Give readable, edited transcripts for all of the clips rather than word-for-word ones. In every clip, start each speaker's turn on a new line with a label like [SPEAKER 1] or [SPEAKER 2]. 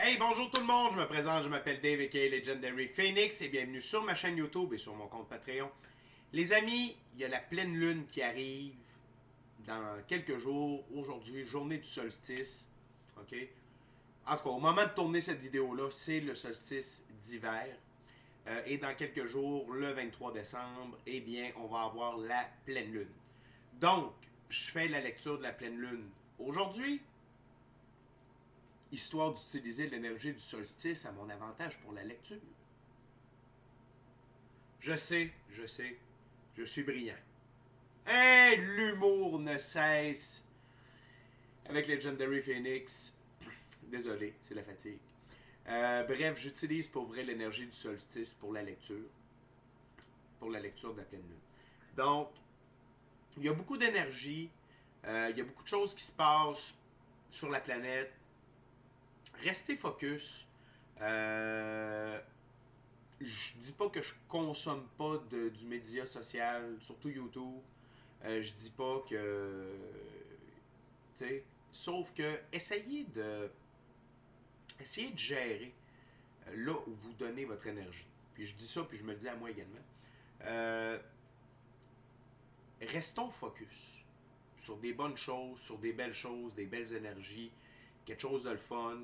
[SPEAKER 1] Hey, bonjour tout le monde, je me présente, je m'appelle Dave aka Legendary Phoenix et bienvenue sur ma chaîne YouTube et sur mon compte Patreon. Les amis, il y a la pleine lune qui arrive dans quelques jours, aujourd'hui, journée du solstice, ok? En tout cas, au moment de tourner cette vidéo-là, c'est le solstice d'hiver. Et dans quelques jours, le 23 décembre, eh bien, on va avoir la pleine lune. Donc, je fais la lecture de la pleine lune aujourd'hui, histoire d'utiliser l'énergie du solstice à mon avantage pour la lecture. Je sais, je suis brillant. Et l'humour ne cesse avec Legendary Phoenix. Désolé, c'est la fatigue. Bref, j'utilise pour vrai l'énergie du solstice pour la lecture de la pleine lune. Donc, il y a beaucoup d'énergie, il y a beaucoup de choses qui se passent sur la planète. Restez focus. Je dis pas que je consomme pas du média social, surtout YouTube. Je dis pas que. Tu sais. Sauf que essayez de gérer là où vous donnez votre énergie. Puis je dis ça, puis je me le dis à moi également. Euh, Restons focus sur des bonnes choses, sur des belles choses, des belles énergies, quelque chose de le fun,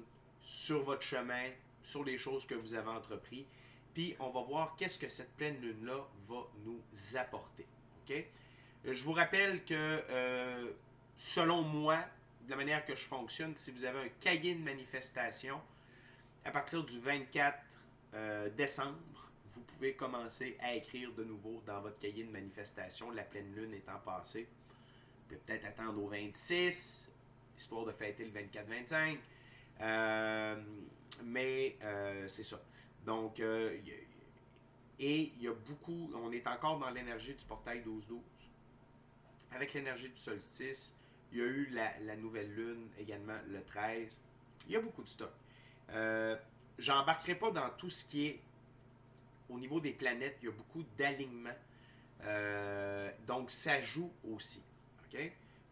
[SPEAKER 1] sur votre chemin, sur les choses que vous avez entrepris. Puis on va voir qu'est-ce que cette pleine lune-là va nous apporter. OK? Je vous rappelle que selon moi, de la manière que je fonctionne, si vous avez un cahier de manifestation, à partir du 24 décembre, vous pouvez commencer à écrire de nouveau dans votre cahier de manifestation, la pleine lune étant passée. Vous pouvez peut-être attendre au 26, histoire de fêter le 24-25. Mais c'est ça. Donc, et il y a beaucoup, on est encore dans l'énergie du portail 12-12. Avec l'énergie du solstice, il y a eu la nouvelle lune également le 13. Il y a beaucoup de stock. J'embarquerai pas dans tout ce qui est au niveau des planètes. Il y a beaucoup d'alignements. Donc, ça joue aussi. OK?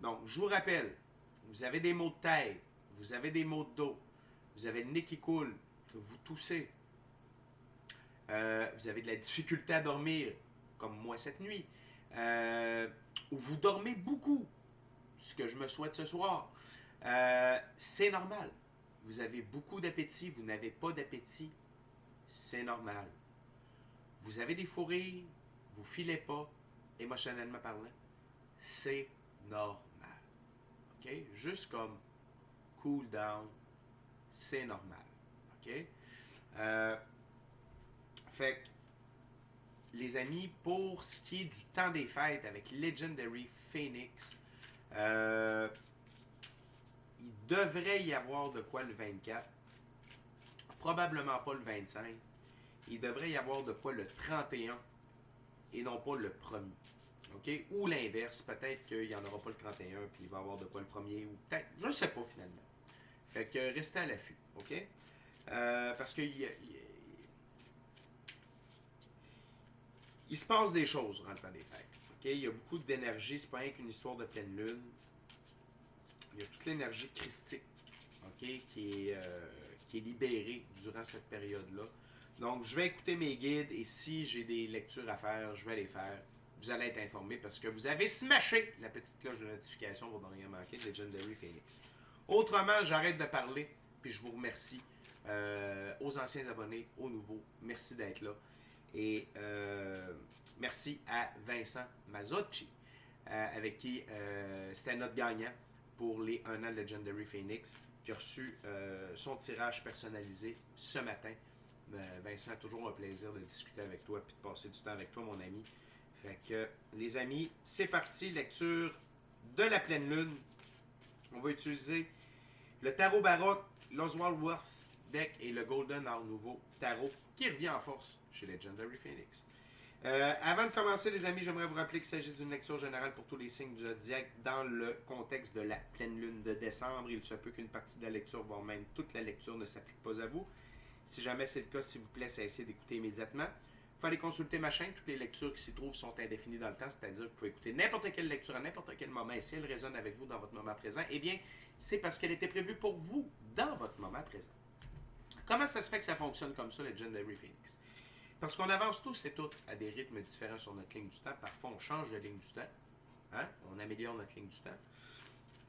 [SPEAKER 1] Donc, je vous rappelle, vous avez des maux de tête, vous avez des maux de dos, vous avez le nez qui coule, vous toussez, vous avez de la difficulté à dormir, comme moi cette nuit, ou vous dormez beaucoup, ce que je me souhaite ce soir, c'est normal. Vous avez beaucoup d'appétit, vous n'avez pas d'appétit, c'est normal. Vous avez des fous rires, vous filez pas, émotionnellement parlant, c'est normal. OK? Juste comme cool down, c'est normal. OK? Fait que, les amis, pour ce qui est du temps des fêtes avec Legendary Phoenix, il devrait y avoir de quoi le 24. Probablement pas le 25. Il devrait y avoir de quoi le 31 et non pas le premier. OK? Ou l'inverse, peut-être qu'il n'y en aura pas le 31 puis il va y avoir de quoi le premier ou peut-être, je ne sais pas finalement. Fait que restez à l'affût. OK? Parce que il se passe des choses durant le temps des fêtes. Okay? Il y a beaucoup d'énergie, c'est pas rien qu'une histoire de pleine lune. Il y a toute l'énergie christique, okay? qui est libérée durant cette période-là. Donc, je vais écouter mes guides et si j'ai des lectures à faire, je vais les faire. Vous allez être informés parce que vous avez smashé la petite cloche de notification pour ne rien manquer de Legendary Phoenix. Autrement, j'arrête de parler puis je vous remercie aux anciens abonnés, aux nouveaux. Merci d'être là. Et merci à Vincent Mazzacci, avec qui c'était notre gagnant pour les 1 an Legendary Phoenix, qui a reçu son tirage personnalisé ce matin. Vincent, toujours un plaisir de discuter avec toi et de passer du temps avec toi, mon ami. Fait que, les amis, c'est parti, lecture de la pleine lune. On va utiliser le tarot baroque, l'Oswald Worth deck et le Golden Art Nouveau tarot qui revient en force chez Legendary Phoenix. Avant de commencer, les amis, j'aimerais vous rappeler qu'il s'agit d'une lecture générale pour tous les signes du zodiaque dans le contexte de la pleine lune de décembre. Il se peut qu'une partie de la lecture, voire même toute la lecture, ne s'applique pas à vous. Si jamais c'est le cas, s'il vous plaît, cessez d'écouter immédiatement. Vous pouvez aller consulter ma chaîne. Toutes les lectures qui s'y trouvent sont indéfinies dans le temps, c'est-à-dire que vous pouvez écouter n'importe quelle lecture à n'importe quel moment. Et si elle résonne avec vous dans votre moment présent, eh bien, c'est parce qu'elle était prévue pour vous dans votre moment présent. Comment ça se fait que ça fonctionne comme ça, Legendary Phoenix? Parce qu'on avance tous et toutes à des rythmes différents sur notre ligne du temps. Parfois, on change de ligne du temps. Hein? On améliore notre ligne du temps.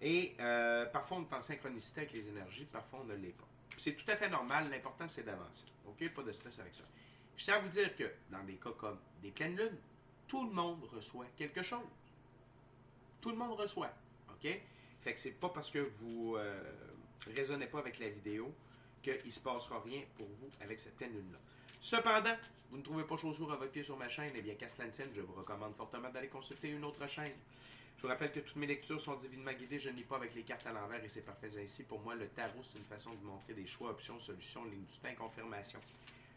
[SPEAKER 1] Et parfois, on est en synchronicité avec les énergies, parfois, on ne l'est pas. C'est tout à fait normal. L'important, c'est d'avancer. OK? Pas de stress avec ça. Je tiens à vous dire que dans des cas comme des pleines lunes, tout le monde reçoit quelque chose. Tout le monde reçoit. OK? Fait que c'est pas parce que vous raisonnez pas avec la vidéo qu'il ne se passera rien pour vous avec cette pleine lune-là. Cependant, vous ne trouvez pas chaussure à votre pied sur ma chaîne, eh bien, qu'à cela ne tienne, je vous recommande fortement d'aller consulter une autre chaîne. Je vous rappelle que toutes mes lectures sont divinement guidées, je ne lis pas avec les cartes à l'envers et c'est parfait ainsi. Pour moi, le tarot, c'est une façon de montrer des choix, options, solutions, ligne du temps, confirmation.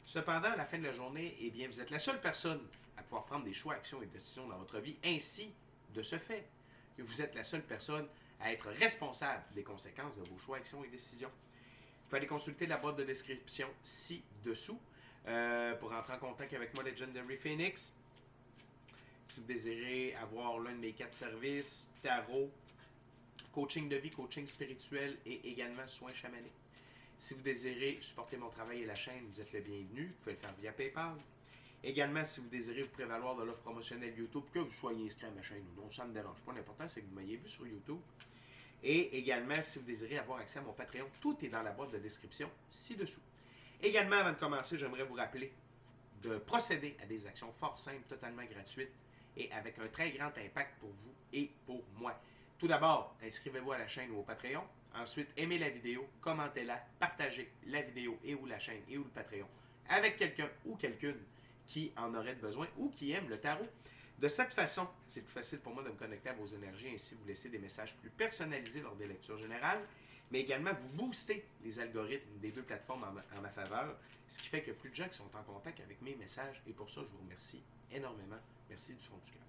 [SPEAKER 1] Cependant, à la fin de la journée, eh bien, vous êtes la seule personne à pouvoir prendre des choix, actions et décisions dans votre vie, ainsi, de ce fait, que vous êtes la seule personne à être responsable des conséquences de vos choix, actions et décisions. Vous pouvez aller consulter la boîte de description ci-dessous pour entrer en contact avec moi, Legendary Phoenix. Si vous désirez avoir l'un de mes 4 services, tarot, coaching de vie, coaching spirituel et également soins chamaniques. Si vous désirez supporter mon travail et la chaîne, vous êtes le bienvenu. Vous pouvez le faire via PayPal. Également, si vous désirez vous prévaloir de l'offre promotionnelle YouTube, que vous soyez inscrit à ma chaîne ou non, ça ne me dérange pas. L'important, c'est que vous m'ayez vu sur YouTube. Et également, si vous désirez avoir accès à mon Patreon, tout est dans la boîte de description ci-dessous. Également, avant de commencer, j'aimerais vous rappeler de procéder à des actions fort simples, totalement gratuites et avec un très grand impact pour vous et pour moi. Tout d'abord, inscrivez-vous à la chaîne ou au Patreon. Ensuite, aimez la vidéo, commentez-la, partagez la vidéo et ou la chaîne et ou le Patreon avec quelqu'un ou quelqu'une qui en aurait besoin ou qui aime le tarot. De cette façon, c'est plus facile pour moi de me connecter à vos énergies, ainsi vous laissez des messages plus personnalisés lors des lectures générales, mais également vous boostez les algorithmes des 2 plateformes en ma faveur, ce qui fait que plus de gens qui sont en contact avec mes messages, et pour ça, je vous remercie énormément. Merci du fond du cœur.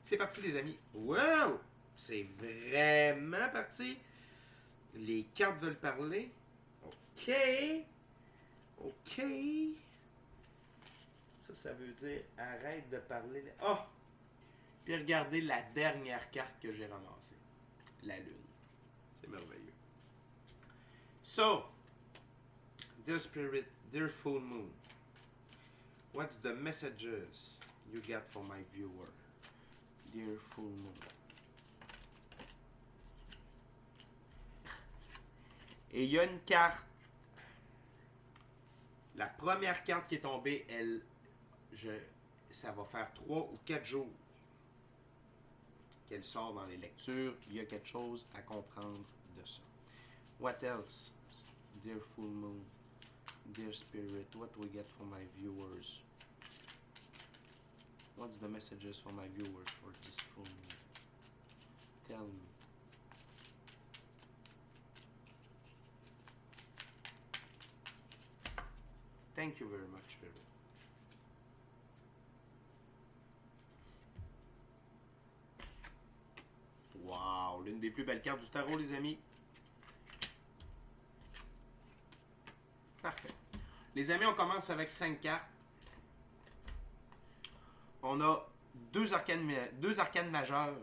[SPEAKER 1] C'est parti, les amis. Wow! C'est vraiment parti. Les cartes veulent parler. OK. OK. Ça veut dire arrête de parler. Oh! Puis regardez la dernière carte que j'ai ramassée. La lune. C'est merveilleux. So, dear spirit, dear full moon, what's the messages you got for my viewer? Dear full moon. Et il y a une carte. La première carte qui est tombée, ça va faire 3 ou 4 jours qu'elle sort dans les lectures. Il y a quelque chose à comprendre de ça. What else? Dear full moon, dear spirit, what we get for my viewers? What's the messages for my viewers for this full moon? Tell me. Thank you very much, Spirit. Wow, l'une des plus belles cartes du tarot, les amis. Parfait. Les amis, on commence avec 5 cartes. On a 2 arcanes majeures,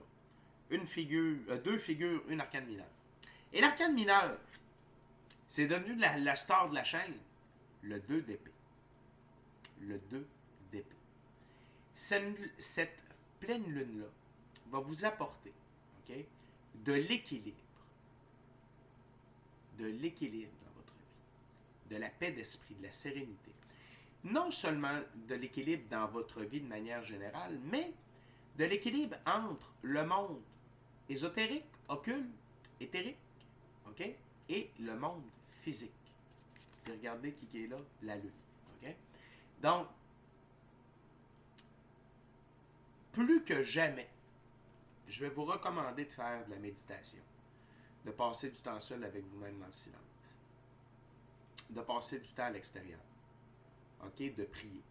[SPEAKER 1] deux figures, une arcane mineure. Et l'arcane mineure, c'est devenu la star de la chaîne. Le 2 d'épée. Le 2 d'épée. Cette pleine lune-là va vous apporter, OK, de l'équilibre. De l'équilibre dans votre vie. De la paix d'esprit, de la sérénité. Non seulement de l'équilibre dans votre vie de manière générale, mais de l'équilibre entre le monde ésotérique, occulte, éthérique, OK, et le monde physique. Puis regardez qui est là, la lune. OK? Donc, plus que jamais, je vais vous recommander de faire de la méditation, de passer du temps seul avec vous-même dans le silence, de passer du temps à l'extérieur, OK? De prier.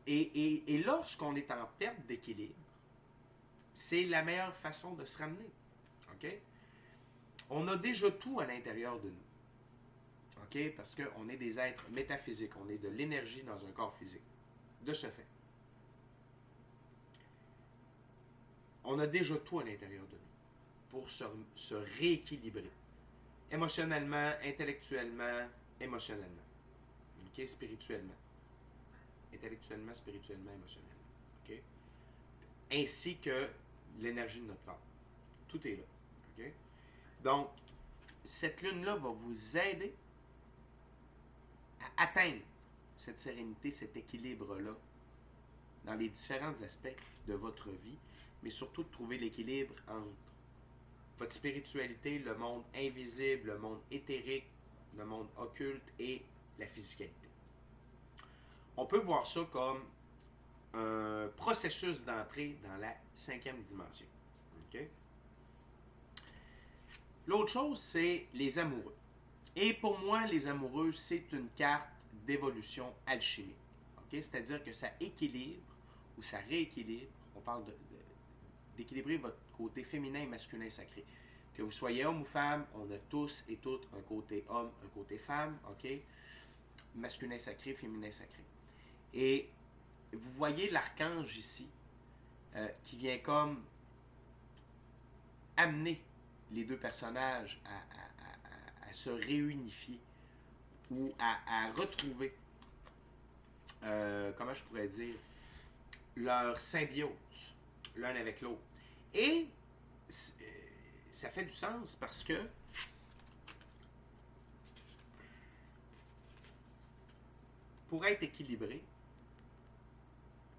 [SPEAKER 1] Et lorsqu'on est en perte d'équilibre, c'est la meilleure façon de se ramener. OK? On a déjà tout à l'intérieur de nous. OK? Parce qu'on est des êtres métaphysiques. On est de l'énergie dans un corps physique. De ce fait. On a déjà tout à l'intérieur de nous pour se rééquilibrer. émotionnellement, intellectuellement, émotionnellement. OK? Spirituellement. Intellectuellement, spirituellement, émotionnellement. OK? Ainsi que l'énergie de notre corps. Tout est là. OK? Donc, cette lune-là va vous aider à atteindre cette sérénité, cet équilibre-là dans les différents aspects de votre vie, mais surtout de trouver l'équilibre entre votre spiritualité, le monde invisible, le monde éthérique, le monde occulte et la physicalité. On peut voir ça comme un processus d'entrée dans la 5e dimension. Okay? L'autre chose, c'est les amoureux. Et pour moi, les amoureux, c'est une carte d'évolution alchimique. Okay? C'est-à-dire que ça équilibre ou ça rééquilibre, on parle d'équilibrer votre côté féminin et masculin sacré. Que vous soyez homme ou femme, on a tous et toutes un côté homme, un côté femme, ok? Masculin sacré, féminin sacré. Et vous voyez l'archange ici, qui vient comme amener les deux personnages à se réunifier ou à retrouver, comment je pourrais dire, leur symbiose l'un avec l'autre. Et ça fait du sens parce que pour être équilibré,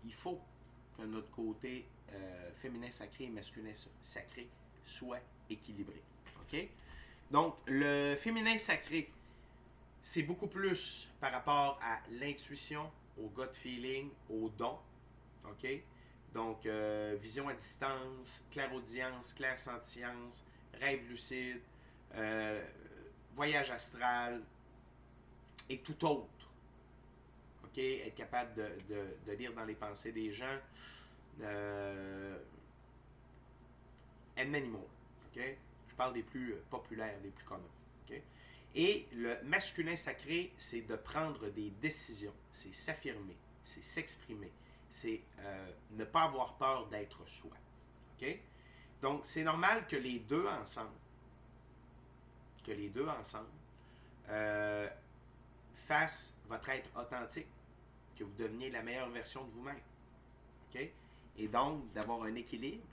[SPEAKER 1] il faut que notre côté féminin sacré et masculin sacré soit équilibré. OK? Donc, le féminin sacré, c'est beaucoup plus par rapport à l'intuition, au gut feeling, au don. OK? Donc, vision à distance, clairaudience, clairsentience, rêve lucide, voyage astral et tout autre. OK? Être capable de lire dans les pensées des gens. And many more. OK? Je parle des plus populaires, des plus communs. OK? Et le masculin sacré, c'est de prendre des décisions. C'est s'affirmer, c'est s'exprimer. C'est ne pas avoir peur d'être soi. OK? Donc, c'est normal que les deux ensemble, fassent votre être authentique, que vous deveniez la meilleure version de vous-même. OK? Et donc, d'avoir un équilibre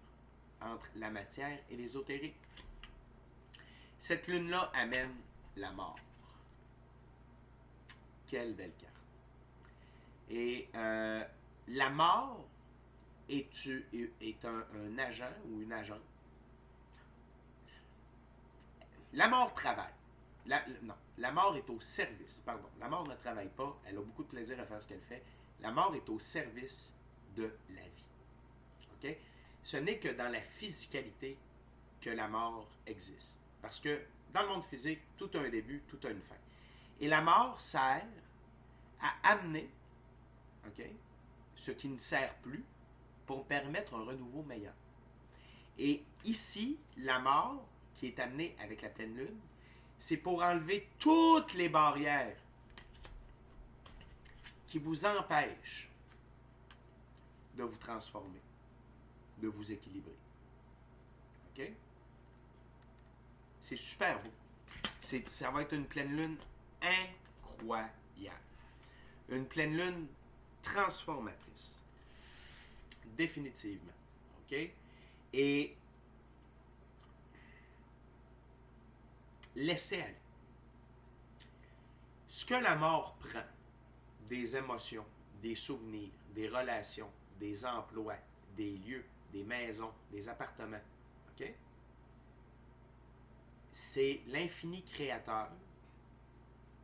[SPEAKER 1] entre la matière et l'ésotérique. Cette lune-là amène la mort. Quelle belle carte. Et la mort est un agent ou une agente. La mort travaille. Non, la mort est au service. Pardon, la mort ne travaille pas. Elle a beaucoup de plaisir à faire ce qu'elle fait. La mort est au service de la vie. OK? Ce n'est que dans la physicalité que la mort existe. Parce que dans le monde physique, tout a un début, tout a une fin. Et la mort sert à amener, OK, ce qui ne sert plus pour permettre un renouveau meilleur. Et ici, la mort qui est amenée avec la pleine lune, c'est pour enlever toutes les barrières qui vous empêchent de vous transformer, de vous équilibrer. OK? C'est super beau. Ça va être une pleine lune incroyable. Une pleine lune transformatrice. Définitivement. OK? Et laissez aller. Ce que la mort prend, des émotions, des souvenirs, des relations, des emplois, des lieux, des maisons, des appartements, OK? C'est l'infini créateur,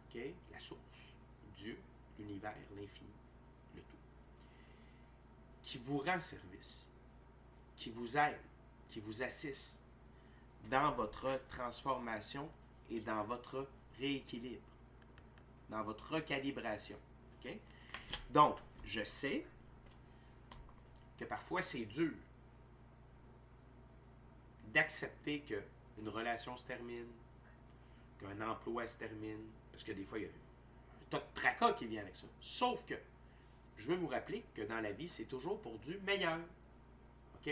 [SPEAKER 1] OK? La source, Dieu, l'univers, l'infini, le tout, qui vous rend service, qui vous aide, qui vous assiste dans votre transformation et dans votre rééquilibre, dans votre recalibration. OK? Donc, je sais que parfois c'est dur d'accepter qu'une relation se termine, qu'un emploi se termine, parce que des fois, il y a un tas de tracas qui vient avec ça. Sauf que, je veux vous rappeler que dans la vie, c'est toujours pour du meilleur. OK?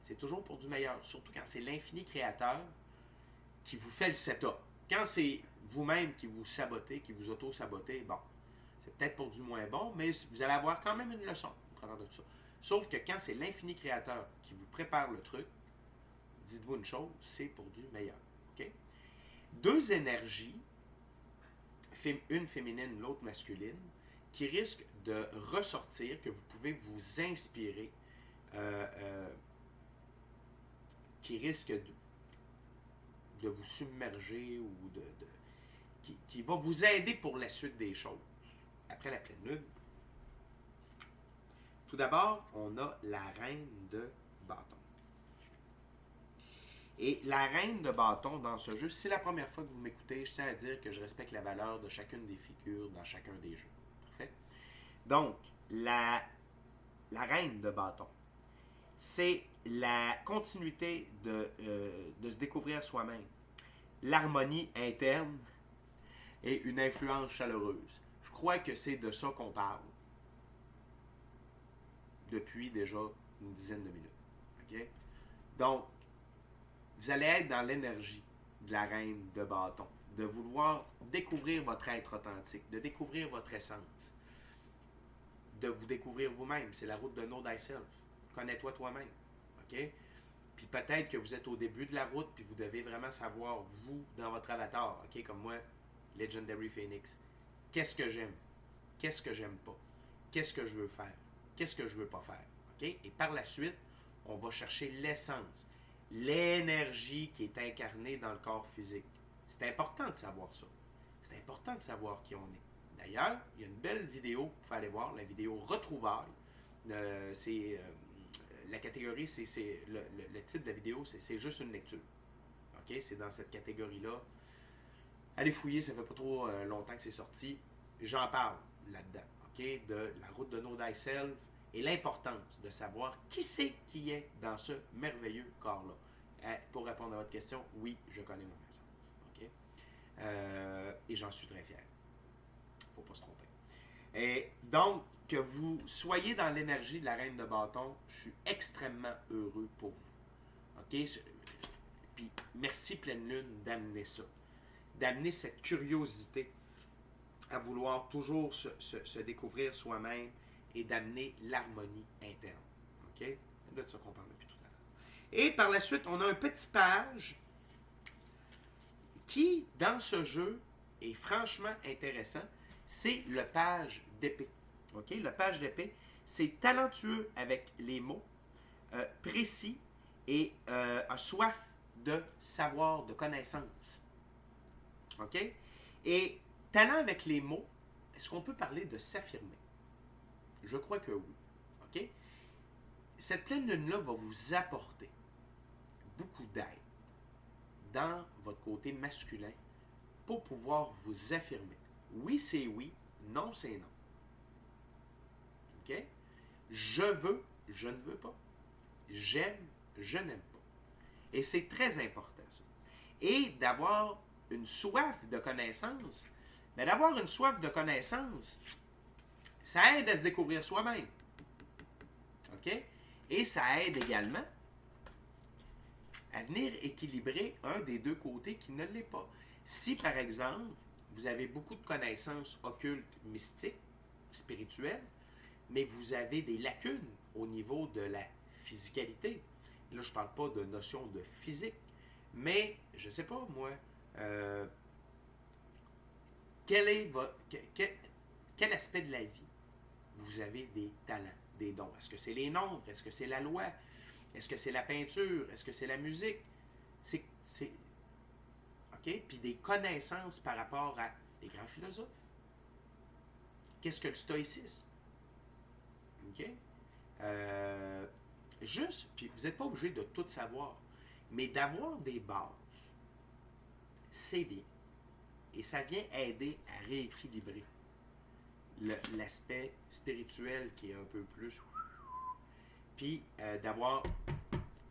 [SPEAKER 1] C'est toujours pour du meilleur, surtout quand c'est l'infini créateur qui vous fait le setup. Quand c'est vous-même qui vous sabotez, qui vous auto-sabotez, bon, c'est peut-être pour du moins bon, mais vous allez avoir quand même une leçon au travers de tout ça. Sauf que quand c'est l'infini créateur qui vous prépare le truc, dites-vous une chose, c'est pour du meilleur. Okay? Deux énergies, une féminine, l'autre masculine, qui risquent de ressortir, que vous pouvez vous inspirer, qui risquent de vous submerger ou qui va vous aider pour la suite des choses. Après la pleine lune, tout d'abord, on a la reine de bâton. Et la reine de bâton dans ce jeu, si c'est la première fois que vous m'écoutez, je tiens à dire que je respecte la valeur de chacune des figures dans chacun des jeux. Parfait? Donc, la reine de bâton, c'est la continuité de se découvrir soi-même, l'harmonie interne et une influence chaleureuse. Je crois que c'est de ça qu'on parle depuis déjà une dizaine de minutes. Okay? Donc, vous allez être dans l'énergie de la reine de bâton, de vouloir découvrir votre être authentique, de découvrir votre essence, de vous découvrir vous-même. C'est la route de Know Thyself. Connais-toi toi-même. OK? Puis peut-être que vous êtes au début de la route, puis vous devez vraiment savoir, vous, dans votre avatar, OK? Comme moi, Legendary Phoenix. Qu'est-ce que j'aime? Qu'est-ce que j'aime pas? Qu'est-ce que je veux faire? Qu'est-ce que je veux pas faire? OK? Et par la suite, on va chercher l'essence, l'énergie qui est incarnée dans le corps physique. C'est important de savoir ça. C'est important de savoir qui on est. D'ailleurs, il y a une belle vidéo que vous pouvez aller voir, la vidéo Retrouvailles. La catégorie, le titre de la vidéo, c'est juste une lecture. OK? C'est dans cette catégorie-là. Allez fouiller, ça fait pas trop longtemps que c'est sorti. J'en parle là-dedans. OK? De la route de Know Thyself et l'importance de savoir qui c'est qui est dans ce merveilleux corps-là. Pour répondre à votre question, oui, je connais mon essence. OK? Et j'en suis très fier. Faut pas se tromper. Et donc, que vous soyez dans l'énergie de la reine de bâton, je suis extrêmement heureux pour vous. OK? Puis, merci Pleine Lune d'amener ça. D'amener cette curiosité à vouloir toujours se découvrir soi-même et d'amener l'harmonie interne. OK? C'est de ça qu'on parle depuis tout à l'heure. Et par la suite, on a un petit page qui, dans ce jeu, est franchement intéressant. C'est le page d'épée. OK? Le page d'épée, c'est talentueux avec les mots, précis et a soif de savoir, de connaissance. OK? Et talent avec les mots, est-ce qu'on peut parler de s'affirmer? Je crois que oui. OK? Cette pleine lune-là va vous apporter beaucoup d'aide dans votre côté masculin pour pouvoir vous affirmer. Oui, c'est oui. Non, c'est non. OK? Je veux, je ne veux pas. J'aime, je n'aime pas. Et c'est très important, ça. Et d'avoir une soif de connaissance, mais d'avoir une soif de connaissance, ça aide à se découvrir soi-même. OK? Et ça aide également à venir équilibrer un des deux côtés qui ne l'est pas. Si, par exemple, vous avez beaucoup de connaissances occultes, mystiques, spirituelles, mais vous avez des lacunes au niveau de la physicalité. Là, je ne parle pas de notion de physique, mais, je ne sais pas, moi, quel aspect de la vie vous avez des talents, des dons? Est-ce que c'est les nombres? Est-ce que c'est la loi? Est-ce que c'est la peinture? Est-ce que c'est la musique? C'est OK? Puis des connaissances par rapport à les grands philosophes. Qu'est-ce que le stoïcisme? OK? Juste, puis vous n'êtes pas obligé de tout savoir, mais d'avoir des bases, c'est bien. Et ça vient aider à rééquilibrer l'aspect spirituel qui est un peu plus... Puis d'avoir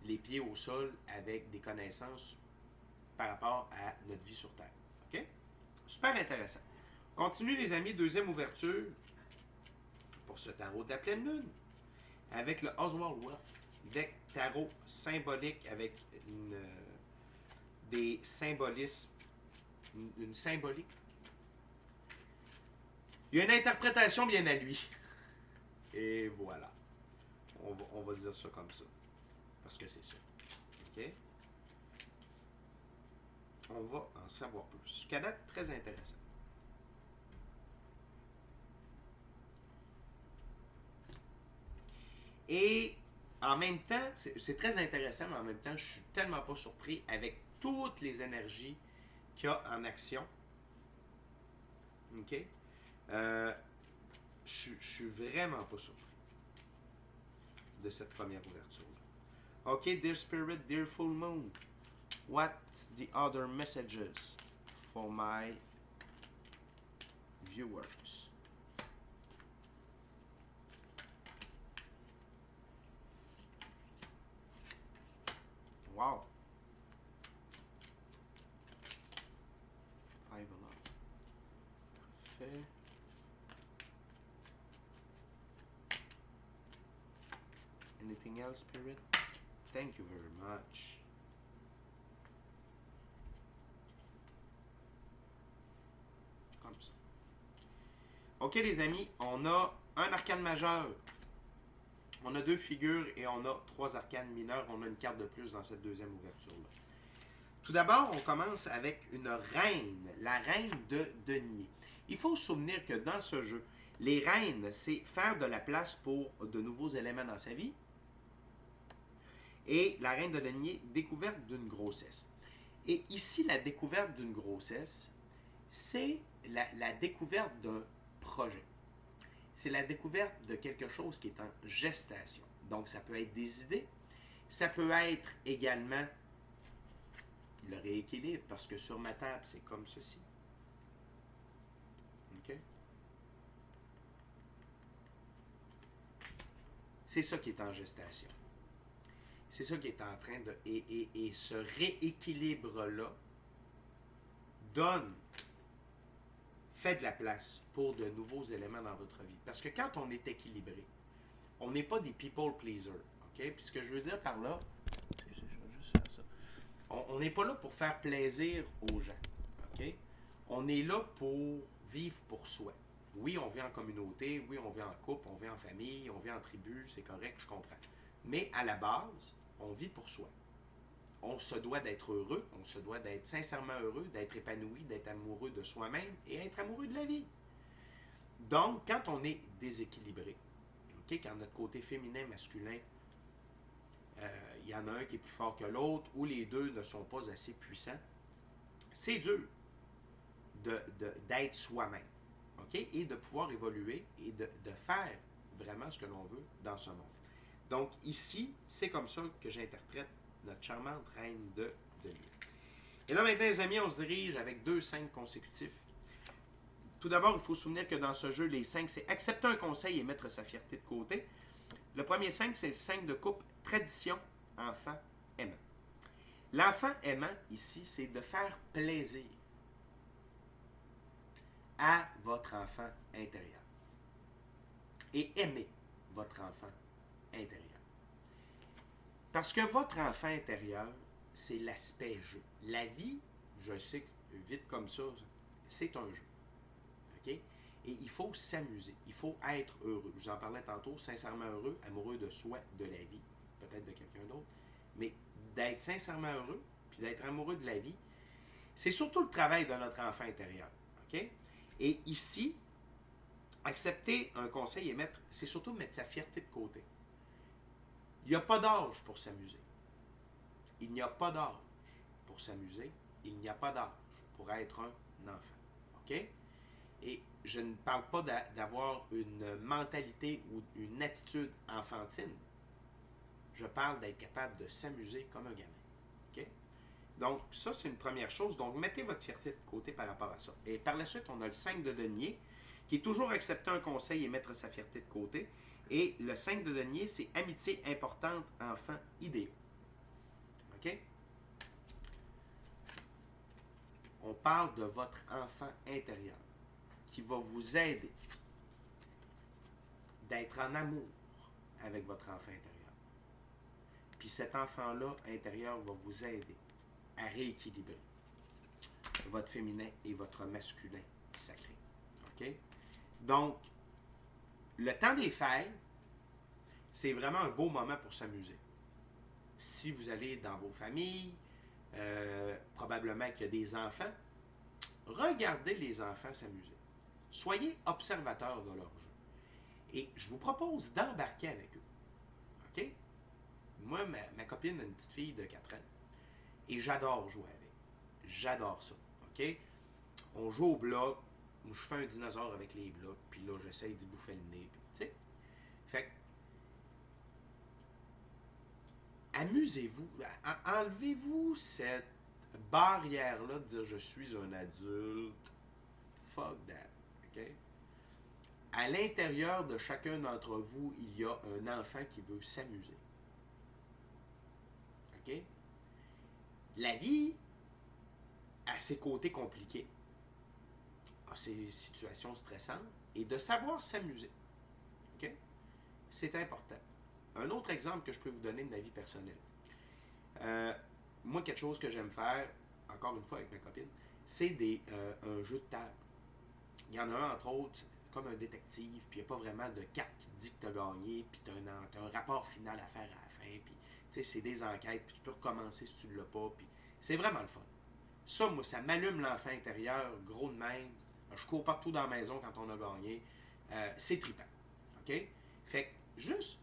[SPEAKER 1] les pieds au sol avec des connaissances par rapport à notre vie sur Terre. OK? Super intéressant. Continue les amis, deuxième ouverture pour ce tarot de la pleine lune avec le Oswald Wolf, deck tarot symbolique avec des symbolismes une symbolique. Il y a une interprétation bien à lui. Et voilà. On va dire ça comme ça. Parce que c'est ça. OK? On va en savoir plus. Cadet, très intéressant. Et en même temps, c'est très intéressant, mais en même temps, je suis tellement pas surpris avec toutes les énergies qu'il y a en action. OK? Je suis vraiment pas surpris de cette première ouverture-là. OK, Dear Spirit, Dear Full Moon, what's the other messages for my viewers? Wow. 5 of love. Parfait. Anything else, Spirit? Thank you very much. Comme ça. OK, les amis, on a un arcane majeur. On a 2 figures et on a 3 arcanes mineurs. On a une carte de plus dans cette deuxième ouverture-là. Tout d'abord, on commence avec une reine, la reine de denier. Il faut se souvenir que dans ce jeu, les reines, c'est faire de la place pour de nouveaux éléments dans sa vie. Et la reine de denier, découverte d'une grossesse. Et ici, la découverte d'une grossesse, c'est la découverte d'un projet. C'est la découverte de quelque chose qui est en gestation. Donc, ça peut être des idées. Ça peut être également le rééquilibre, parce que sur ma table, c'est comme ceci. OK? C'est ça qui est en gestation. C'est ça qui est en train de... Et ce rééquilibre-là fait de la place pour de nouveaux éléments dans votre vie. Parce que quand on est équilibré, on n'est pas des people pleasers. OK? Puis ce que je veux dire par là, je vais juste faire ça. On n'est pas là pour faire plaisir aux gens. OK? On est là pour vivre pour soi. Oui, on vit en communauté, oui, on vit en couple, on vit en famille, on vit en tribu, c'est correct, je comprends. Mais à la base, on vit pour soi. On se doit d'être heureux, on se doit d'être sincèrement heureux, d'être épanoui, d'être amoureux de soi-même et être amoureux de la vie. Donc, quand on est déséquilibré, okay, quand notre côté féminin, masculin, il y en a un qui est plus fort que l'autre, ou les deux ne sont pas assez puissants, c'est dur d'être soi-même. Okay? Et de pouvoir évoluer et de faire vraiment ce que l'on veut dans ce monde. Donc ici, c'est comme ça que j'interprète notre charmante reine de denier. Et là maintenant, les amis, on se dirige avec 2 5 consécutifs. Tout d'abord, il faut se souvenir que dans ce jeu, les 5, c'est accepter un conseil et mettre sa fierté de côté. Le premier 5, c'est le 5 de coupe, tradition, enfant aimant. L'enfant aimant, ici, c'est de faire plaisir à votre enfant intérieur. Et aimer votre enfant intérieur. Parce que votre enfant intérieur, c'est l'aspect jeu. La vie, je sais que vite comme ça, c'est un jeu. OK? Et il faut s'amuser. Il faut être heureux. Je vous en parlais tantôt, sincèrement heureux, amoureux de soi, de la vie, peut-être de quelqu'un d'autre. Mais d'être sincèrement heureux, puis d'être amoureux de la vie, c'est surtout le travail de notre enfant intérieur. OK? Et ici, accepter un conseil et c'est surtout mettre sa fierté de côté. Il n'y a pas d'âge pour s'amuser. Il n'y a pas d'âge pour s'amuser. Il n'y a pas d'âge pour être un enfant. OK? Et je ne parle pas d'avoir une mentalité ou une attitude enfantine. Je parle d'être capable de s'amuser comme un gamin. OK? Donc, ça, c'est une première chose. Donc, mettez votre fierté de côté par rapport à ça. Et par la suite, on a le 5 de denier, qui est toujours accepter un conseil et mettre sa fierté de côté. Et le 5 de denier, c'est amitié importante, enfant idéaux. OK? On parle de votre enfant intérieur qui va vous aider d'être en amour avec votre enfant intérieur. Puis cet enfant-là intérieur va vous aider à rééquilibrer votre féminin et votre masculin sacré. OK? Donc, le temps des fêtes, c'est vraiment un beau moment pour s'amuser. Si vous allez dans vos familles, probablement qu'il y a des enfants, regardez les enfants s'amuser. Soyez observateurs de leur jeu. Et je vous propose d'embarquer avec eux. OK? Moi, ma copine a une petite fille de 4 ans et j'adore jouer avec. J'adore ça. OK? On joue au bloc. Je fais un dinosaure avec les blocs, puis là, j'essaye d'y bouffer le nez. Tu sais? Fait que, amusez-vous. Enlevez-vous cette barrière-là de dire je suis un adulte. Fuck that. OK? À l'intérieur de chacun d'entre vous, il y a un enfant qui veut s'amuser. OK? La vie a ses côtés compliqués, a ses situations stressantes, et de savoir s'amuser. OK? C'est important. Un autre exemple que je peux vous donner de ma vie personnelle. Moi, quelque chose que j'aime faire, encore une fois avec ma copine, c'est un jeu de table. Il y en a un, entre autres, comme un détective, puis il n'y a pas vraiment de carte qui te dit que tu as gagné, puis tu as un rapport final à faire à la fin, puis c'est des enquêtes, puis tu peux recommencer si tu ne l'as pas, puis c'est vraiment le fun. Ça, moi, ça m'allume l'enfant intérieur, gros de même. Je cours partout dans la maison quand on a gagné. C'est trippant. OK? Fait que, juste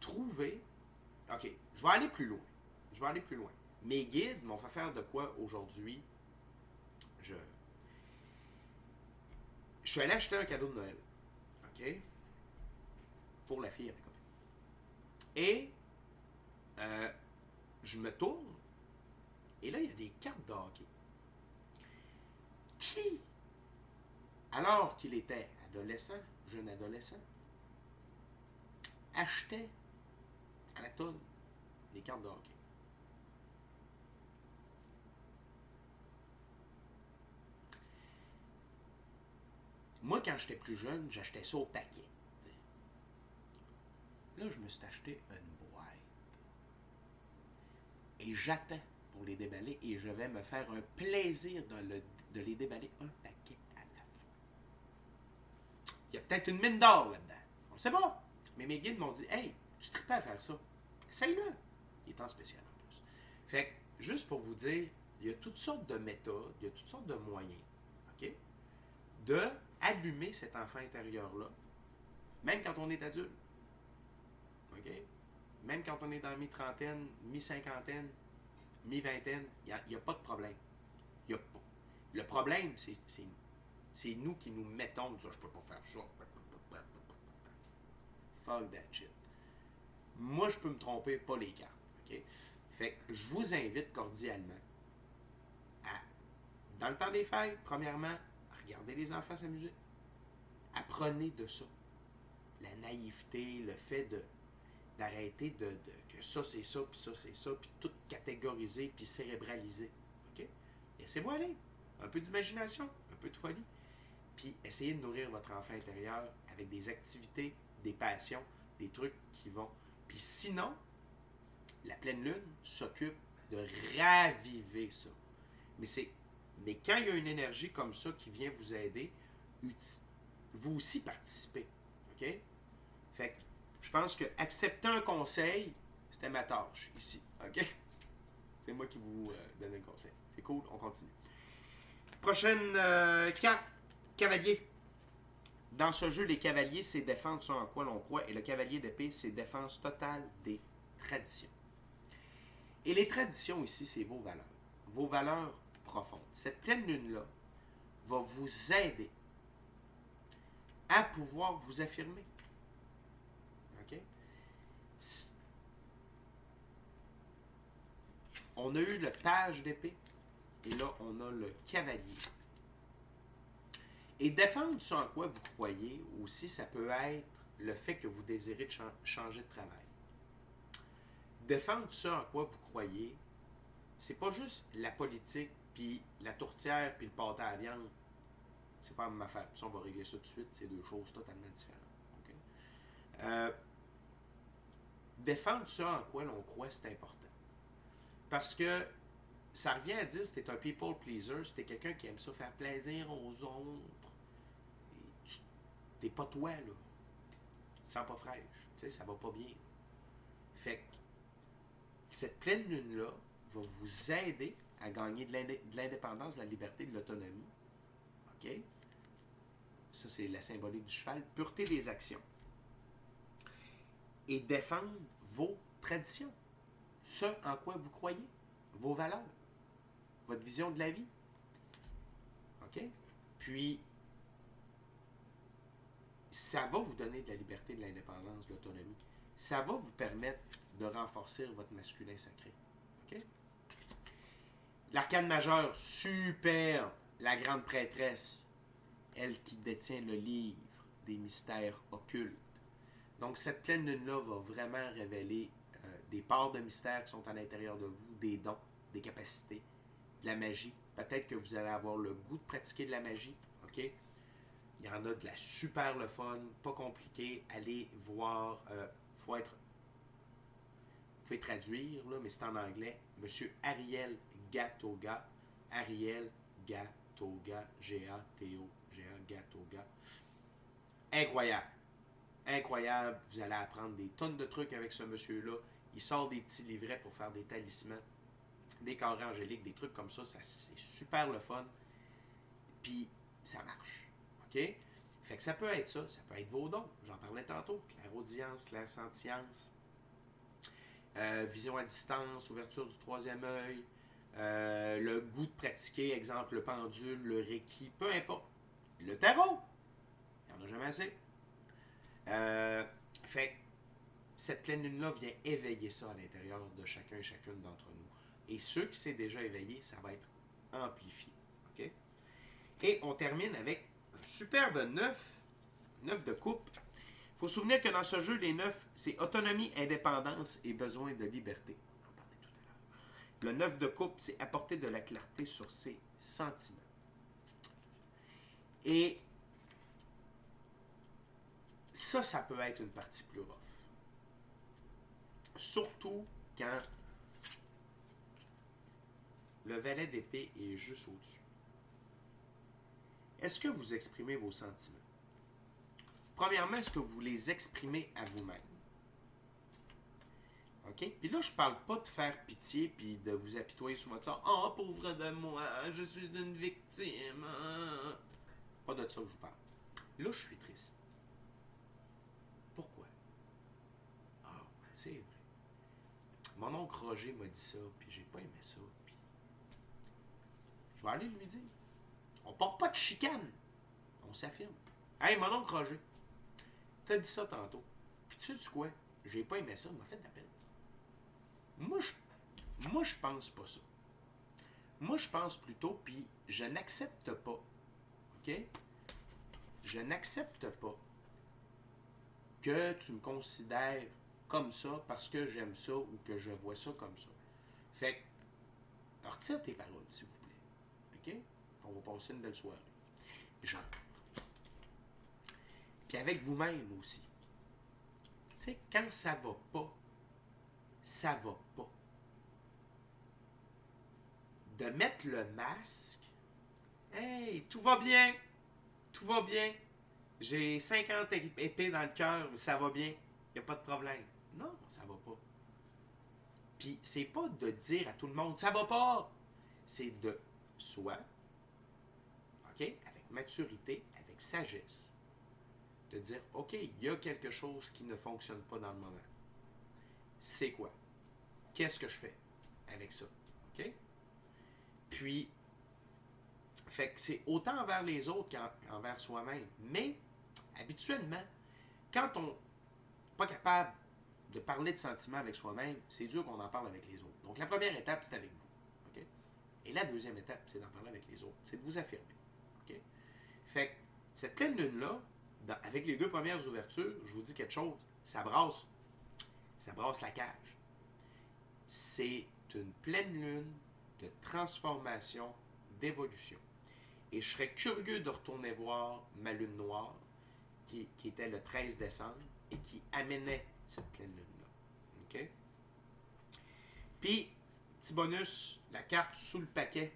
[SPEAKER 1] trouver... OK, je vais aller plus loin. Mes guides m'ont fait faire de quoi aujourd'hui? Je suis allé acheter un cadeau de Noël. OK? Pour la fille à ma copine. Et je me tourne. Et là, il y a des cartes de hockey. Qui, alors qu'il était jeune adolescent, achetait à la tonne des cartes de hockey? Moi, quand j'étais plus jeune, j'achetais ça au paquet. Là, je me suis acheté une boîte. Et j'attends pour les déballer et je vais me faire un plaisir de les déballer un paquet à la fois. Il y a peut-être une mine d'or là-dedans. On ne sait pas. Mais mes guides m'ont dit, hey, tu tripes à faire ça. Essaye-le. Il est en spécial en plus. Fait que, juste pour vous dire, il y a toutes sortes de méthodes, il y a toutes sortes de moyens, OK, de allumer cet enfant intérieur-là, même quand on est adulte. OK? Même quand on est dans mi-trentaine, mi-cinquantaine, mi-vingtaine, il n'y a pas de problème. Le problème, c'est nous qui nous mettons, disant, je peux pas faire ça. Fuck that shit. Moi, je peux me tromper, pas les cartes. OK? Fait que je vous invite cordialement à, dans le temps des fêtes, premièrement, regardez les enfants s'amuser. Apprenez de ça. La naïveté, le fait d'arrêter que ça c'est ça, puis ça c'est ça, puis tout catégoriser, puis cérébraliser. OK? Laissez-vous aller. Un peu d'imagination, un peu de folie. Puis essayez de nourrir votre enfant intérieur avec des activités, des passions, des trucs qui vont. Puis sinon, la pleine lune s'occupe de raviver ça. Mais quand il y a une énergie comme ça qui vient vous aider, vous aussi participez. OK? Fait que je pense que accepter un conseil, c'était ma tâche ici. OK? C'est moi qui vous donne le conseil. C'est cool, on continue. Prochaine carte, cavalier. Dans ce jeu, les cavaliers, c'est défendre ce en quoi l'on croit, et le cavalier d'épée, c'est défense totale des traditions. Et les traditions ici, c'est vos valeurs profondes. Cette pleine lune-là va vous aider à pouvoir vous affirmer. OK? On a eu le page d'épée, et là, on a le cavalier. Et défendre ce en quoi vous croyez aussi, ça peut être le fait que vous désirez changer de travail. Défendre ce en quoi vous croyez, c'est pas juste la politique, puis la tourtière, puis le pâté à la viande. C'est pas la même affaire. Puis ça, on va régler ça tout de suite. C'est deux choses totalement différentes. Okay? Défendre ce en quoi l'on croit, c'est important. Parce que ça revient à dire, si t'es un people pleaser, si t'es quelqu'un qui aime ça faire plaisir aux autres, tu t'es pas toi, là. Tu te sens pas fraîche. Tu sais, ça va pas bien. Fait que cette pleine lune-là va vous aider à gagner de l'indépendance, de la liberté, de l'autonomie. OK? Ça, c'est la symbolique du cheval. Pureté des actions. Et défendre vos traditions. Ce en quoi vous croyez. Vos valeurs. Votre vision de la vie. OK? Puis, ça va vous donner de la liberté, de l'indépendance, de l'autonomie. Ça va vous permettre de renforcer votre masculin sacré. OK? L'arcane majeur, super, la grande prêtresse, elle qui détient le livre des mystères occultes. Donc, cette pleine lune-là va vraiment révéler des parts de mystère qui sont à l'intérieur de vous, des dons, des capacités, de la magie. Peut-être que vous allez avoir le goût de pratiquer de la magie. OK? Il y en a de la super le fun, pas compliqué. Allez voir, faut être... Vous pouvez traduire, là, mais c'est en anglais. Monsieur Ariel Gatoga. Ariel Gatoga. G-A-T-O-G-A. Gatoga. Incroyable. Incroyable. Vous allez apprendre des tonnes de trucs avec ce monsieur-là. Il sort des petits livrets pour faire des talismans, des carrés angéliques, des trucs comme ça. C'est super le fun. Puis, ça marche. OK? Fait que ça peut être ça. Ça peut être vos dons. J'en parlais tantôt. Clairaudience, clairsentience. Vision à distance, ouverture du troisième œil, le goût de pratiquer, exemple le pendule, le reiki, peu importe. Le tarot, il n'y en a jamais assez. Fait que cette pleine lune-là vient éveiller ça à l'intérieur de chacun et chacune d'entre nous. Et ceux qui s'est déjà éveillé, ça va être amplifié. Okay? Et on termine avec un superbe 9 de coupe. Il faut se souvenir que dans ce jeu, les 9, c'est autonomie, indépendance et besoin de liberté. On en parlait tout à l'heure. Le 9 de coupe, c'est apporter de la clarté sur ses sentiments. Et ça peut être une partie plus rough. Surtout quand le valet d'épée est juste au-dessus. Est-ce que vous exprimez vos sentiments? Premièrement, est-ce que vous les exprimez à vous-même? OK? Puis là, je parle pas de faire pitié puis de vous apitoyer sur votre sort. « Oh, pauvre de moi, je suis une victime. » Pas de ça que je vous parle. Là, je suis triste. Pourquoi? Ah, c'est vrai. Mon oncle Roger m'a dit ça, puis j'ai pas aimé ça. Puis je vais aller lui dire. On porte pas de chicane. On s'affirme. Hey, mon oncle Roger, t'as dit ça tantôt. Puis tu sais quoi? J'ai pas aimé ça, il m'a fait de la peine. Moi, je pense pas ça. Moi, je pense plutôt, puis je n'accepte pas. OK? Je n'accepte pas que tu me considères comme ça parce que j'aime ça ou que je vois ça comme ça. Fait que, retire tes paroles, s'il vous plaît. OK? On va passer une belle soirée. Genre. Puis avec vous-même aussi. Tu sais, quand ça va pas, ça va pas. De mettre le masque, hey, tout va bien, tout va bien. J'ai 50 épées dans le cœur, ça va bien, il n'y a pas de problème. Non, ça va pas. Puis c'est pas de dire à tout le monde, ça va pas. C'est de soi, OK, avec maturité, avec sagesse, de dire, OK, il y a quelque chose qui ne fonctionne pas dans le moment. C'est quoi? Qu'est-ce que je fais avec ça? OK? Puis, fait que c'est autant envers les autres qu'envers soi-même. Mais, habituellement, quand on n'est pas capable de parler de sentiments avec soi-même, c'est dur qu'on en parle avec les autres. Donc, la première étape, c'est avec vous. OK? Et la deuxième étape, c'est d'en parler avec les autres. C'est de vous affirmer. OK? Fait que, cette pleine lune-là, avec les deux premières ouvertures, je vous dis quelque chose, ça brasse. Ça brasse la cage. C'est une pleine lune de transformation, d'évolution. Et je serais curieux de retourner voir ma lune noire, qui était le 13 décembre, et qui amenait cette pleine lune-là. OK? Puis, tu Petit bonus, la carte sous le paquet,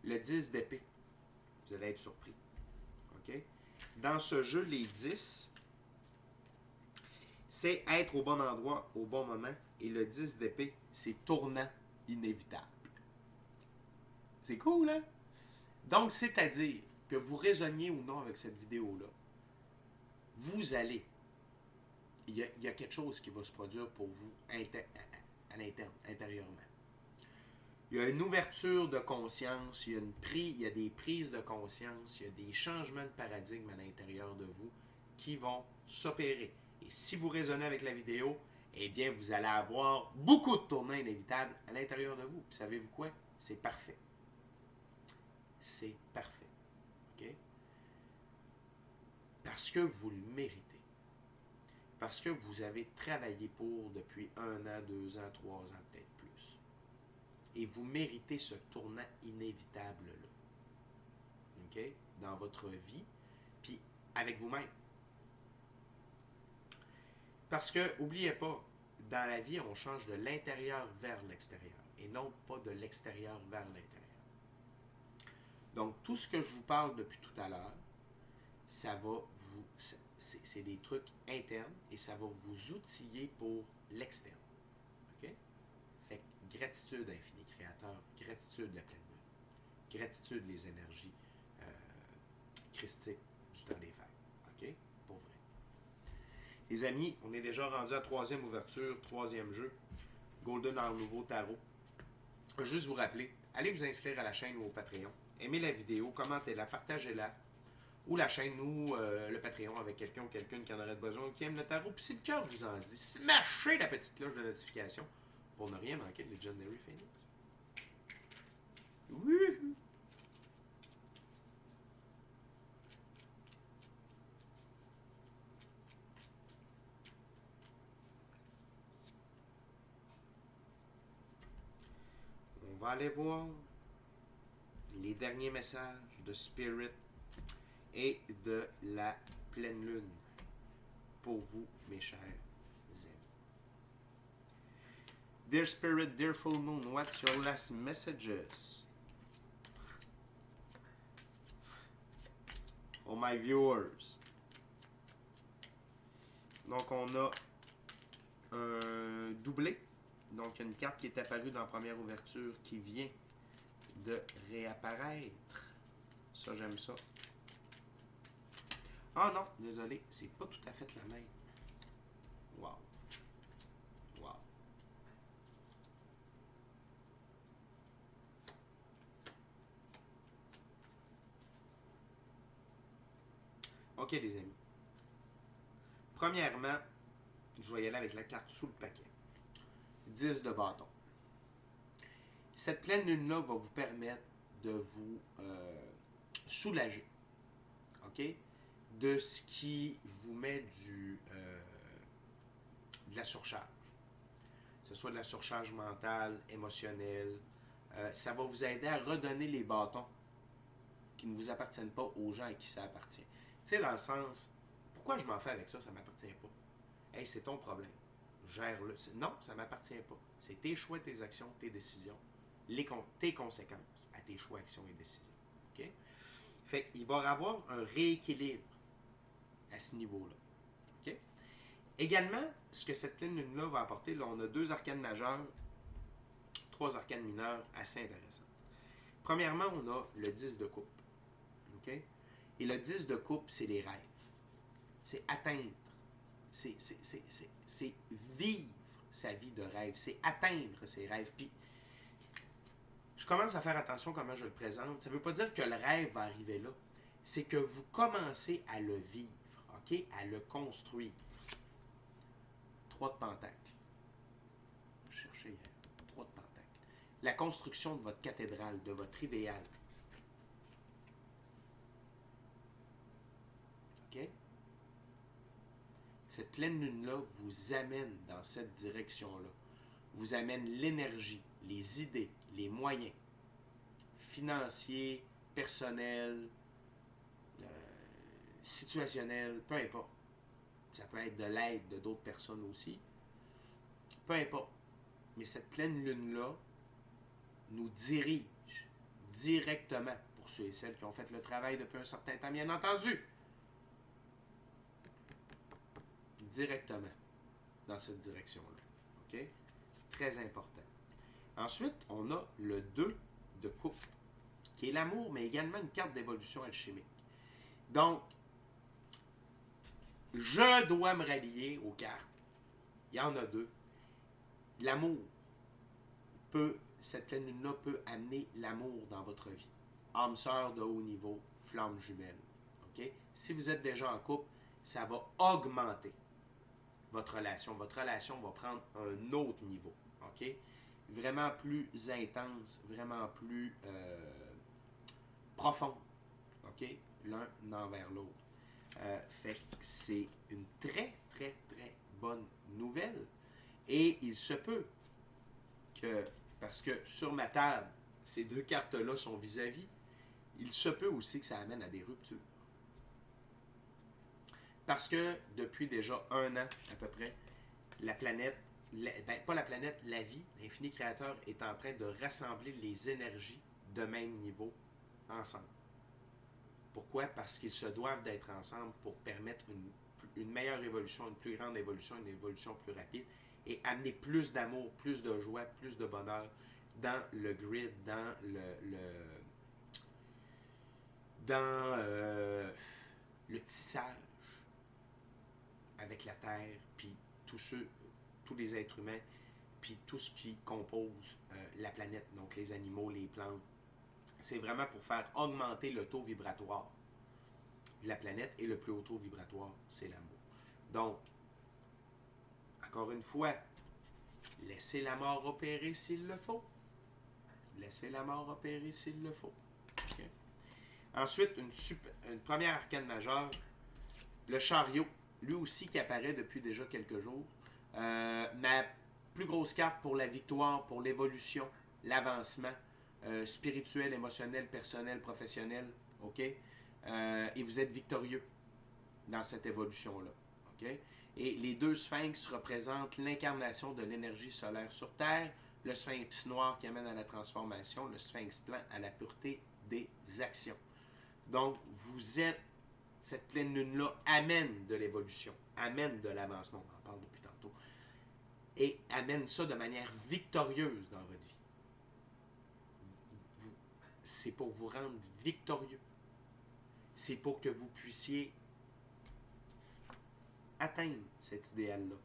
[SPEAKER 1] le 10 d'épée. Vous allez être surpris. OK? Dans ce jeu, les 10, c'est être au bon endroit, au bon moment. Et le 10 d'épée, c'est tournant inévitable. C'est cool, hein? Donc, c'est-à-dire que vous raisonniez ou non avec cette vidéo-là, vous allez, il y a quelque chose qui va se produire pour vous à l'interne, intérieurement. Il y a une ouverture de conscience, il y a des prises de conscience, il y a des changements de paradigme à l'intérieur de vous qui vont s'opérer. Et si vous raisonnez avec la vidéo, eh bien, vous allez avoir beaucoup de tournants inévitables à l'intérieur de vous. Puis savez-vous quoi? C'est parfait. C'est parfait. OK? Parce que vous le méritez. Parce que vous avez travaillé pour depuis 1 an, 2 ans, 3 ans, peut-être plus. Et vous méritez ce tournant inévitable-là. OK? Dans votre vie, puis avec vous-même. Parce que, n'oubliez pas, dans la vie, on change de l'intérieur vers l'extérieur et non pas de l'extérieur vers l'intérieur. Donc, tout ce que je vous parle depuis tout à l'heure, ça va vous... C'est des trucs internes et ça va vous outiller pour l'externe. OK? Fait que gratitude infini créateur, gratitude la pleine lune, gratitude les énergies christiques du temps des fêtes. OK? Pour vrai. Les amis, on est déjà rendu à 3e ouverture, 3e jeu. Golden Art Nouveau Tarot. Je vais juste vous rappeler, allez vous inscrire à la chaîne ou au Patreon. Aimez la vidéo, commentez-la, partagez-la. Ou la chaîne ou le Patreon avec quelqu'un ou quelqu'une qui en aurait besoin ou qui aime le tarot. Puis si le cœur vous en dit, smashez la petite cloche de notification pour ne rien manquer de Legendary Phoenix. Wouhou! On va aller voir les derniers messages de Spirit et de la pleine lune pour vous, mes chers amis. Dear Spirit, dear full moon, what's your last messages for my viewers? Donc, on a un doublé. Donc, une carte qui est apparue dans la première ouverture qui vient de réapparaître. Ça, j'aime ça. Ah non, désolé, c'est pas tout à fait la même. Wow. Wow. OK, les amis. Premièrement, je vais y aller avec la carte sous le paquet. 10 de bâton. Cette pleine lune-là va vous permettre de vous soulager. OK? De ce qui vous met de la surcharge. Que ce soit de la surcharge mentale, émotionnelle. Ça va vous aider à redonner les bâtons qui ne vous appartiennent pas aux gens à qui ça appartient. Tu sais, dans le sens, pourquoi je m'en fais avec ça, ça ne m'appartient pas. Hey, c'est ton problème. Gère-le. Non, ça ne m'appartient pas. C'est tes choix, tes actions, tes décisions, tes conséquences à tes choix, actions et décisions. OK? Fait qu'il va y avoir un rééquilibre à ce niveau-là. OK? Également, ce que cette pleine lune-là va apporter, là, on a 2 arcanes majeures, 3 arcanes mineures assez intéressantes. Premièrement, on a le 10 de coupe. OK? Et le 10 de coupe, c'est les rêves. C'est atteindre. C'est vivre sa vie de rêve. C'est atteindre ses rêves. Puis, je commence à faire attention comment je le présente. Ça ne veut pas dire que le rêve va arriver là. C'est que vous commencez à le vivre. OK? À le construire. 3 de pentacles. Je cherchais hier. 3 de pentacles. La construction de votre cathédrale, de votre idéal. OK? Cette pleine lune-là vous amène dans cette direction-là. Vous amène l'énergie, les idées, les moyens financiers, personnels, situationnels, peu importe. Ça peut être de l'aide de d'autres personnes aussi. Peu importe. Mais cette pleine lune-là nous dirige directement, pour ceux et celles qui ont fait le travail depuis un certain temps, bien entendu, directement dans cette direction-là. OK? Très important. Ensuite, on a le 2 de coupe, qui est l'amour, mais également une carte d'évolution alchimique. Donc, je dois me rallier aux cartes. Il y en a 2. L'amour cette pleine lune-là peut amener l'amour dans votre vie. Âme sœur de haut niveau, flamme jumelle. Okay? Si vous êtes déjà en couple, ça va augmenter votre relation. Votre relation va prendre un autre niveau. Okay? Vraiment plus intense, vraiment plus profonde. Okay? L'un envers l'autre. Fait que c'est une très, très, très bonne nouvelle. Et il se peut que, parce que sur ma table, ces 2 cartes-là sont vis-à-vis, il se peut aussi que ça amène à des ruptures. Parce que depuis déjà 1 an à peu près, la planète, pas la planète, la vie, l'infini créateur est en train de rassembler les énergies de même niveau ensemble. Pourquoi? Parce qu'ils se doivent d'être ensemble pour permettre une meilleure évolution, une plus grande évolution, une évolution plus rapide et amener plus d'amour, plus de joie, plus de bonheur dans le grid, dans le tissage avec la Terre, puis tous les êtres humains, puis tout ce qui compose la planète, donc les animaux, les plantes. C'est vraiment pour faire augmenter le taux vibratoire de la planète, et le plus haut taux vibratoire, c'est l'amour. Donc, encore une fois, laissez la mort opérer s'il le faut. Laissez la mort opérer s'il le faut. Okay? Ensuite, une première arcane majeure, le chariot, lui aussi qui apparaît depuis déjà quelques jours. Ma plus grosse carte pour la victoire, pour l'évolution, l'avancement spirituel, émotionnel, personnel, professionnel. OK? Et vous êtes victorieux dans cette évolution-là. OK? Et les 2 sphinx représentent l'incarnation de l'énergie solaire sur Terre, le sphinx noir qui amène à la transformation, le sphinx blanc à la pureté des actions. Donc, cette pleine lune-là amène de l'évolution, amène de l'avancement, on en parle depuis tantôt, et amène ça de manière victorieuse dans votre vie. C'est pour vous rendre victorieux. C'est pour que vous puissiez atteindre cet idéal-là.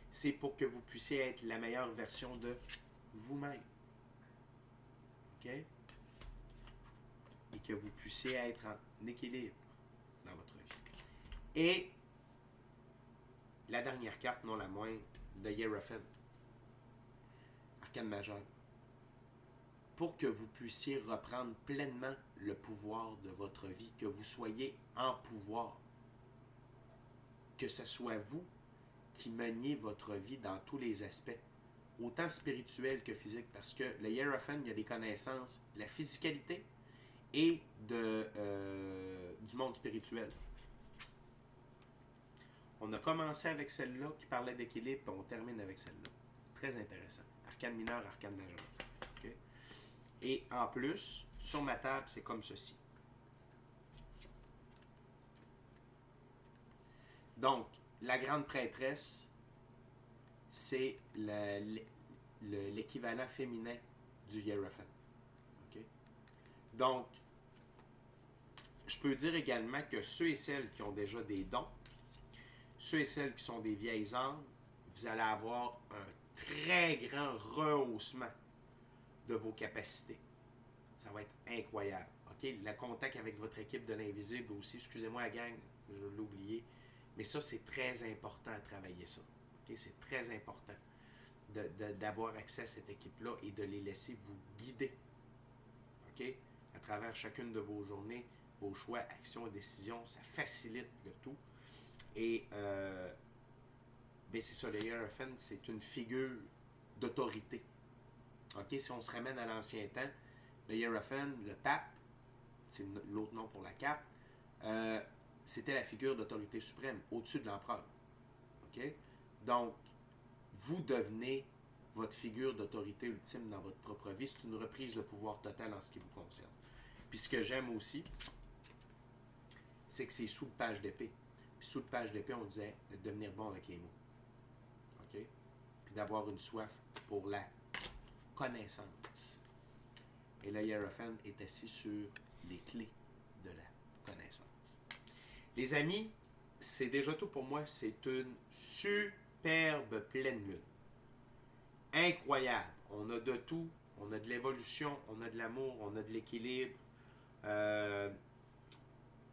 [SPEAKER 1] C'est pour que vous puissiez être la meilleure version de vous-même. OK? Et que vous puissiez être en équilibre dans votre vie. Et la dernière carte, non la moindre, de Hierophant. Arcane majeure. Pour que vous puissiez reprendre pleinement le pouvoir de votre vie, que vous soyez en pouvoir. Que ce soit vous qui meniez votre vie dans tous les aspects, autant spirituels que physiques, parce que le Hierophant, il y a des connaissances de la physicalité et du monde spirituel. On a commencé avec celle-là qui parlait d'équilibre, puis on termine avec celle-là. C'est très intéressant. Arcane mineur, arcane majeur. Okay? Et en plus, sur ma table, c'est comme ceci. Donc, la grande prêtresse, c'est l'équivalent féminin du Hierophant. Okay? Donc, je peux dire également que ceux et celles qui ont déjà des dons, ceux et celles qui sont des vieilles âmes, vous allez avoir un très grand rehaussement de vos capacités. Ça va être incroyable. Okay? Le contact avec votre équipe de l'invisible aussi, excusez-moi la gang, je l'ai oublié, mais ça c'est très important à travailler ça. Okay? C'est très important d'avoir accès à cette équipe-là et de les laisser vous guider. Okay? À travers chacune de vos journées, vos choix, actions et décisions, ça facilite le tout. Et ben c'est ça, le Hierophant, c'est une figure d'autorité. Okay? Si on se ramène à l'ancien temps, le Hierophant, le pape, c'est l'autre nom pour la carte, c'était la figure d'autorité suprême, au-dessus de l'empereur. Okay? Donc, vous devenez votre figure d'autorité ultime dans votre propre vie. C'est une reprise de pouvoir total en ce qui vous concerne. Puis ce que j'aime aussi, c'est que c'est sous le page d'épée. Puis sous le page d'épée, on disait de devenir bon avec les mots. OK? Puis d'avoir une soif pour la connaissance. Et le Hiérophant est assis sur les clés de la connaissance. Les amis, c'est déjà tout pour moi. C'est une superbe pleine lune. Incroyable. On a de tout. On a de l'évolution, on a de l'amour, on a de l'équilibre.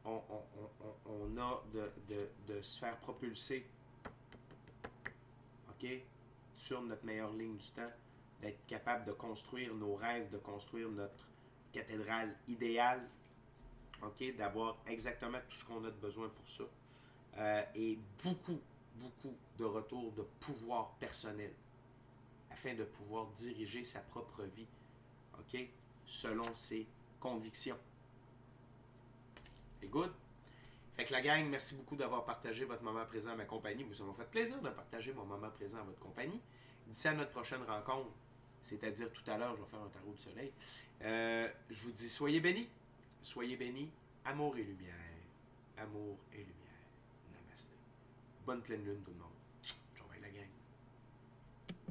[SPEAKER 1] On a de se faire propulser, OK, sur notre meilleure ligne du temps, d'être capable de construire nos rêves, de construire notre cathédrale idéale, OK, d'avoir exactement tout ce qu'on a de besoin pour ça. Et beaucoup de retours de pouvoir personnel afin de pouvoir diriger sa propre vie, OK, selon ses convictions. C'est good? Fait que la gang, merci beaucoup d'avoir partagé votre moment présent à ma compagnie. Vous m'avez fait plaisir de partager mon moment présent à votre compagnie. D'ici à notre prochaine rencontre, c'est-à-dire tout à l'heure, je vais faire un tarot de soleil. Je vous dis, soyez bénis, amour et lumière. Amour et lumière. Namasté. Bonne pleine lune tout le monde.